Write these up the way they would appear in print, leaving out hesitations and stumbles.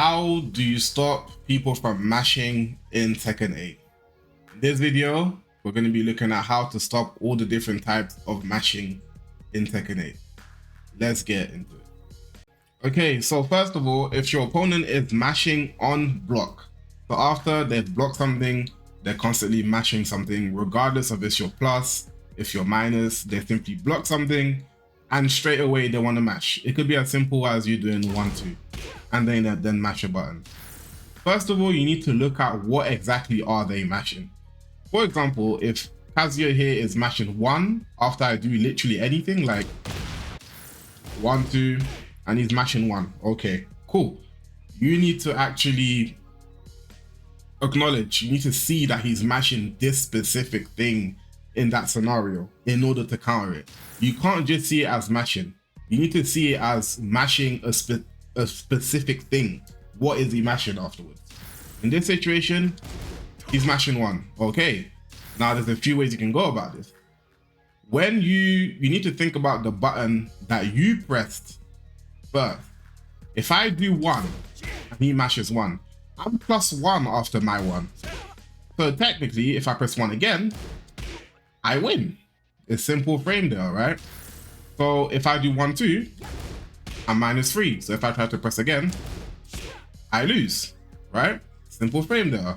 How do you stop people from mashing in Tekken 8? In this video, we're going to be looking at how to stop all the different types of mashing in Tekken 8. Let's get into it. Okay, so first of all, if your opponent is mashing on block, so after they've blocked something, they're constantly mashing something, regardless of if you're plus, if you're minus, they simply block something and straight away they want to mash. It could be as simple as you doing 1-2 and then mash a button. First of all, you need to look at what exactly are they mashing. For example, if Kazuya here is mashing 1 after I do literally anything like 1-2 and he's mashing 1, okay, cool. You need to actually acknowledge, you need to see that he's mashing this specific thing in that scenario in order to counter it. You can't just see it as mashing. You need to see it as mashing a specific thing. What is he mashing afterwards? In this situation, he's mashing 1. Okay, now there's a few ways you can go about this. When you need to think about the button that you pressed first. If I do 1 and he mashes 1, I'm +1 after my 1. So technically, if I press 1 again, I win. It's simple frame there, right? So if I do 1-2, I'm -3. So if I try to press again, I lose, right? Simple frame there.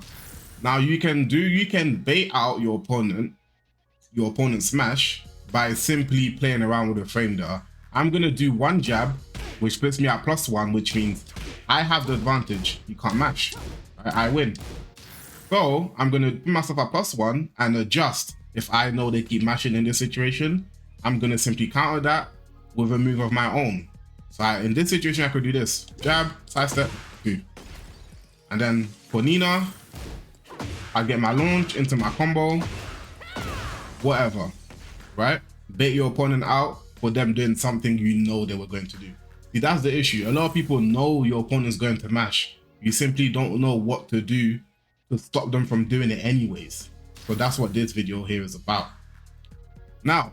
Now you can bait out your opponent's smash by simply playing around with the frame there. I'm gonna do 1 jab, which puts me at +1, which means I have the advantage. You can't mash. I win. So I'm gonna put myself at +1 and adjust. If I know they keep mashing in this situation, I'm gonna simply counter that with a move of my own. So in this situation, I could do this: jab, sidestep, 2. And then for Nina, I get my launch into my combo, whatever, right? Bait your opponent out for them doing something you know they were going to do. See, that's the issue. A lot of people know your opponent's going to mash. You simply don't know what to do to stop them from doing it anyways. So that's what this video here is about. Now,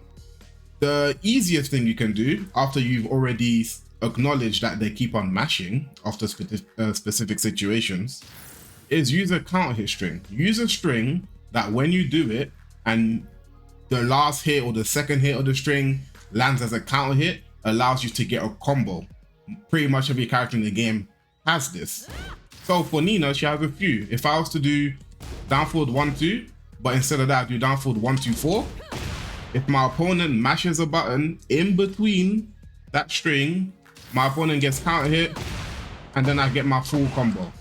the easiest thing you can do after you've already acknowledged that they keep on mashing after specific situations is use a counter hit string. Use a string that when you do it and the last hit or the second hit of the string lands as a counter hit, allows you to get a combo. Pretty much every character in the game has this. So for Nina, she has a few. If I was to do down forward 1-2, but instead of that, I do down forward 1-2-4. If my opponent mashes a button in between that string, my opponent gets counter hit, and then I get my full combo.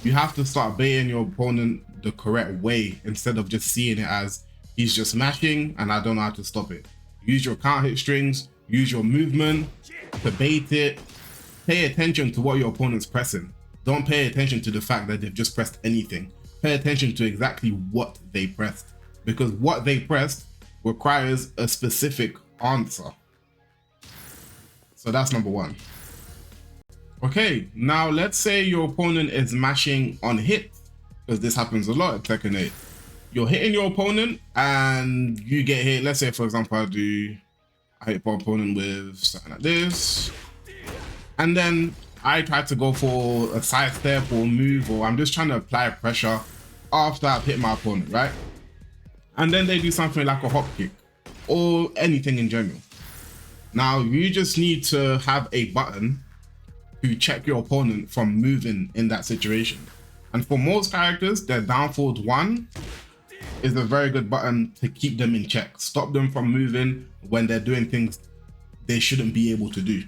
You have to start baiting your opponent the correct way instead of just seeing it as he's just mashing and I don't know how to stop it. Use your counter hit strings, use your movement to bait it. Pay attention to what your opponent's pressing. Don't pay attention to the fact that they've just pressed anything. Pay attention to exactly what they pressed, because what they pressed requires a specific answer. So that's number 1. Okay, now let's say your opponent is mashing on hit, because this happens a lot at Tekken 8. You're hitting your opponent and you get hit. Let's say, for example, I hit my opponent with something like this, and then I try to go for a sidestep or move, or I'm just trying to apply pressure after I've hit my opponent, right? And then they do something like a hop kick or anything in general. Now you just need to have a button to check your opponent from moving in that situation. And for most characters, their down forward 1 is a very good button to keep them in check, stop them from moving when they're doing things they shouldn't be able to do.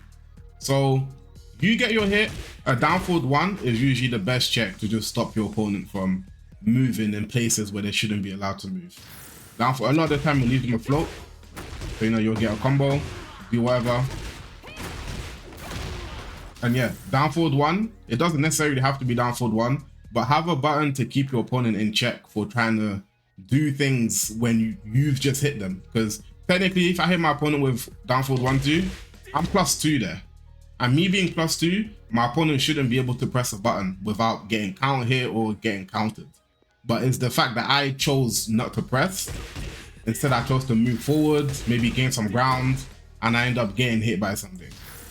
So you get your hit, a down forward 1 is usually the best check to just stop your opponent from moving in places where they shouldn't be allowed to move. Down for a lot of the time, you leave them afloat, so you'll get a combo, do whatever. And yeah, down forward 1, it doesn't necessarily have to be down forward 1, but have a button to keep your opponent in check for trying to do things when you've just hit them. Because technically, if I hit my opponent with down forward 1-2, I'm +2 there. And me being +2, my opponent shouldn't be able to press a button without getting counter hit or getting countered. But it's the fact that I chose not to press. Instead, I chose to move forward, maybe gain some ground, and I end up getting hit by something.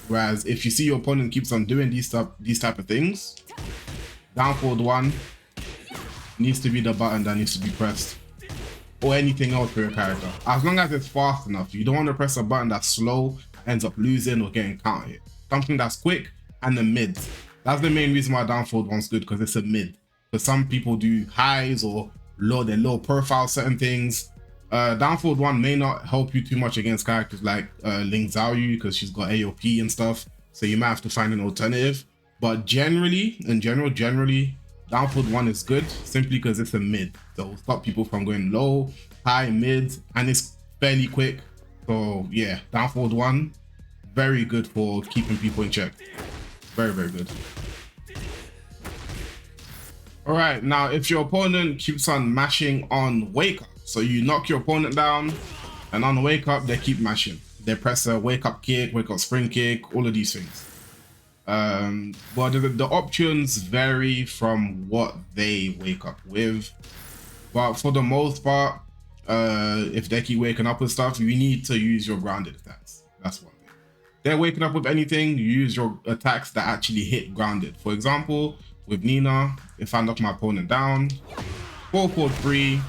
Whereas if you see your opponent keeps on doing these type of things, down forward 1 needs to be the button that needs to be pressed, or anything else for your character. As long as it's fast enough. You don't want to press a button that's slow, ends up losing or getting counter hit. Something that's quick and the mid. That's the main reason why down forward 1's good, because it's a mid. Because some people do highs or low profile certain things. Down forward 1 may not help you too much against characters like Ling Xiaoyu, because she's got AOP and stuff, so you might have to find an alternative. But generally, down forward 1 is good simply because it's a mid, so it'll stop people from going low, high, mid, and it's fairly quick. So yeah, down forward 1, very good for keeping people in check. Very, very good. All right, now if your opponent keeps on mashing on wake up, so you knock your opponent down, and on wake up they keep mashing. They press a wake up kick, wake up spring kick, all of these things. But the options vary from what they wake up with. But for the most part, if they keep waking up with stuff, you need to use your grounded attacks. That's one thing. They're waking up with anything, you use your attacks that actually hit grounded. For example, with Nina, if I knock my opponent down, 4-4-3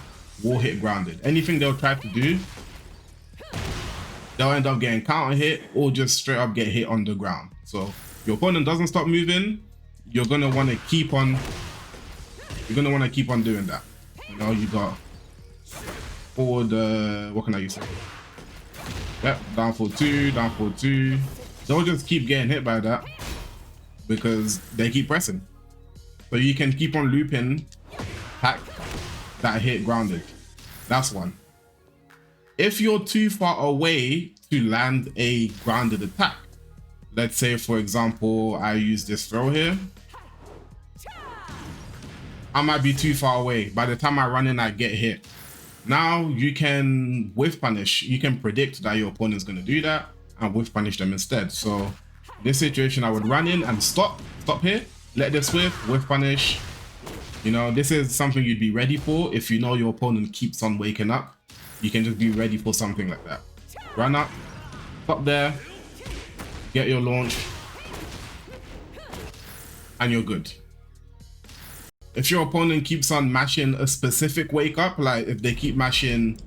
will hit grounded. Anything they'll try to do, they'll end up getting counter hit or just straight up get hit on the ground. So if your opponent doesn't stop moving, you're gonna want to keep on doing that. You know, you got forward, what can I use? Yep, down forward 2, down forward 2. They'll just keep getting hit by that because they keep pressing. So you can keep on looping attack that hit grounded. That's one. If you're too far away to land a grounded attack, let's say for example I use this throw here, I might be too far away. By the time I run in, I get hit. Now you can whiff punish. You can predict that your opponent's going to do that and whiff punish them instead. So in this situation, I would run in and stop here, let this whiff punish. You know, this is something you'd be ready for. If you know your opponent keeps on waking up, you can just be ready for something like that. Run up, stop there, get your launch, and you're good. If your opponent keeps on mashing a specific wake up, like if they keep mashing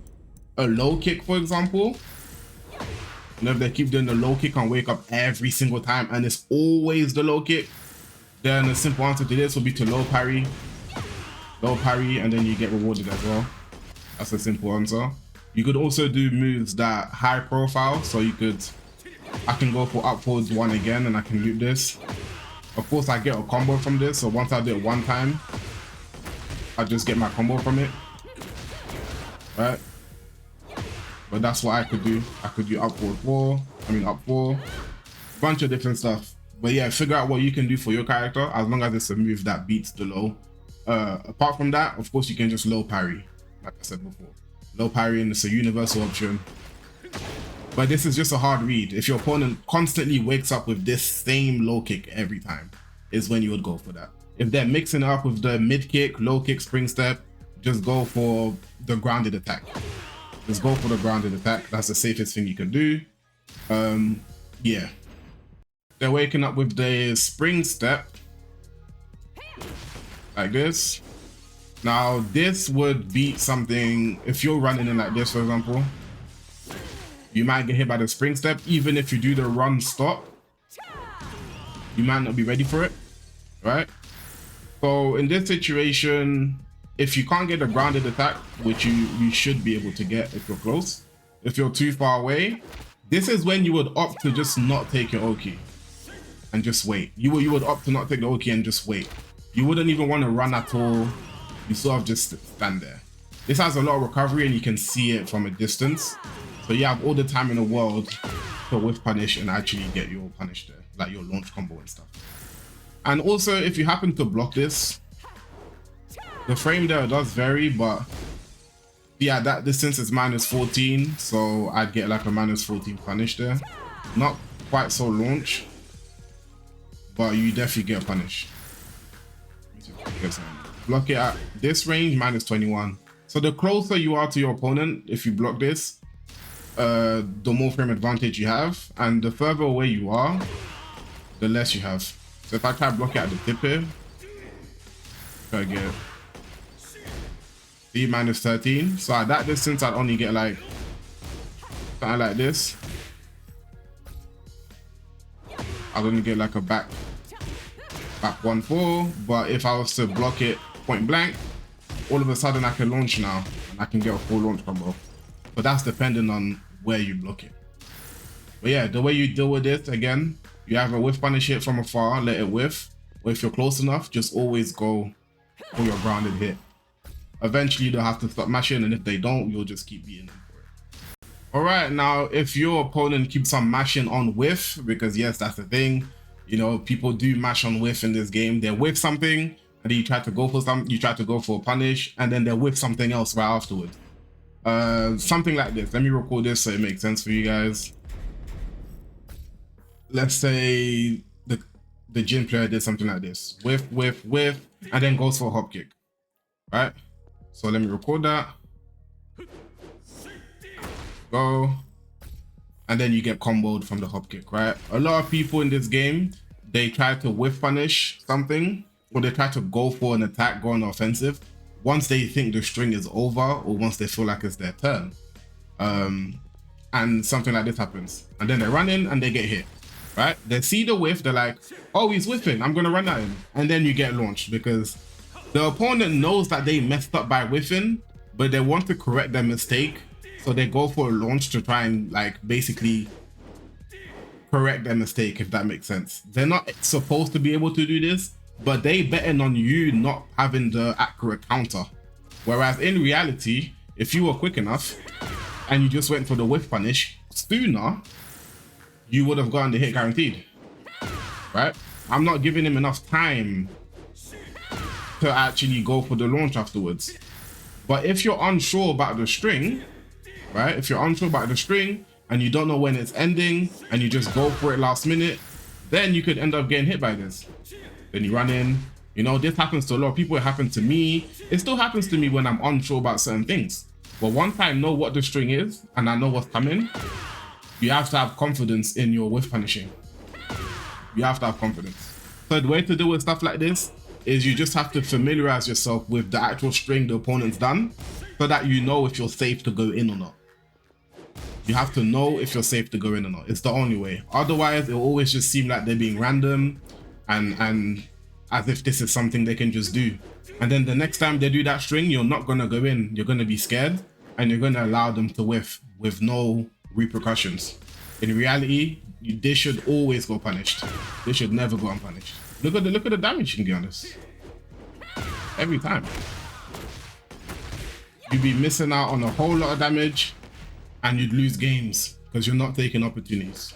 a low kick, for example, and if they keep doing the low kick on wake up every single time and it's always the low kick, then the simple answer to this will be to low parry, and then you get rewarded as well. That's a simple answer. You could also do moves that high profile, so I can go for up forwards 1 again and I can loop this. Of course, I get a combo from this, so once I do it one time, I just get my combo from it, right? But that's what I could do. I could do up 4, up 4, bunch of different stuff. But yeah, figure out what you can do for your character as long as it's a move that beats the low. Apart from that, of course, you can just low parry, like I said before. Low parry, and it's a universal option. But this is just a hard read. If your opponent constantly wakes up with this same low kick every time, is when you would go for that. If they're mixing it up with the mid kick, low kick, spring step, just go for the grounded attack. Just go for the grounded attack. That's the safest thing you can do. Yeah. They're waking up with the spring step, like this. Now, this would beat something, if you're running in like this, for example, you might get hit by the spring step. Even if you do the run stop, you might not be ready for it, right? So in this situation, if you can't get a grounded attack, which you should be able to get if you're close, if you're too far away, this is when you would opt to just not take your Oki and just wait. You would opt to not take the Oki and just wait. You wouldn't even want to run at all. You sort of just stand there. This has a lot of recovery and you can see it from a distance. So you have all the time in the world to whiff punish and actually get your punish there, like your launch combo and stuff. And also, if you happen to block this, the frame there does vary, but yeah, that distance is -14, so I'd get like a -14 punish there. Not quite so launch, but you definitely get a punish. Block it at this range, -21. So the closer you are to your opponent, if you block this, the more frame advantage you have, and the further away you are, the less you have. So if I try to block it at the tip here, try to get D minus 13. So at that distance, I'd only get like something like this. I'll only get like a back 1-4, but if I was to block it point blank, all of a sudden I can launch now, and I can get a full launch combo. But that's depending on where you block it. But yeah, the way you deal with it, again, you either whiff punish it from afar, let it whiff, or if you're close enough, just always go for your grounded hit. Eventually they'll have to stop mashing, and if they don't, you'll just keep beating them for it. Alright, now if your opponent keeps on mashing on whiff, because yes, that's the thing, you know, people do mash on whiff in this game. They whiff something, and then you try to go for a punish, and then they whiff something else right afterwards. Something like this. Let me record this so it makes sense for you guys. Let's say the gym player did something like this. Whiff, whiff, whiff, and then goes for a hop kick. Right? So let me record that. Go. And then you get comboed from the hop kick, right? A lot of people in this game, they try to whiff punish something, or they try to go for an attack, go on offensive, once they think the string is over, or once they feel like it's their turn. And something like this happens. And then they run in and they get hit, right? They see the whiff, they're like, oh, he's whiffing, I'm gonna run at him. And then you get launched because the opponent knows that they messed up by whiffing, but they want to correct their mistake. So they go for a launch to try and like basically correct their mistake, if that makes sense. They're not supposed to be able to do this, but they betting on you not having the accurate counter. Whereas in reality, if you were quick enough and you just went for the whiff punish sooner, you would have gotten the hit guaranteed, right? I'm not giving him enough time to actually go for the launch afterwards. But if you're unsure about the string, right? If you're unsure about the string and you don't know when it's ending and you just go for it last minute, then you could end up getting hit by this. Then you run in. You know, this happens to a lot of people. It happened to me. It still happens to me when I'm unsure about certain things. But once I know what the string is and I know what's coming, you have to have confidence in your whiff punishing. You have to have confidence. So the way to deal with stuff like this is you just have to familiarize yourself with the actual string the opponent's done, so that you know if you're safe to go in or not. You have to know if you're safe to go in or not. It's the only way. Otherwise, it will always just seem like they're being random and as if this is something they can just do. And then the next time they do that string, you're not gonna go in. You're gonna be scared and you're gonna allow them to whiff with no repercussions. In reality, they should always go punished. They should never go unpunished. Look at the damage you can get on this. Every time. You'd be missing out on a whole lot of damage and you'd lose games because you're not taking opportunities.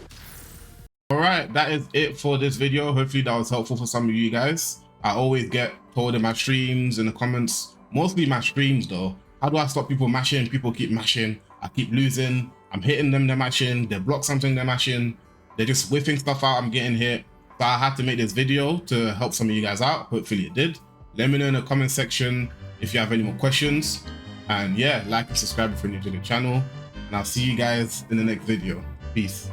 All right, that is it for this video. Hopefully that was helpful for some of you guys. I always get told in my streams, in the comments, mostly my streams though, how do I stop people mashing? People keep mashing, I keep losing, I'm hitting them, they're mashing, they block something, they're mashing, they're just whiffing stuff out, I'm getting hit. So I had to make this video to help some of you guys out. Hopefully it did. Let me know in the comment section if you have any more questions. And yeah, like and subscribe if you're new to the channel. And I'll see you guys in the next video. Peace.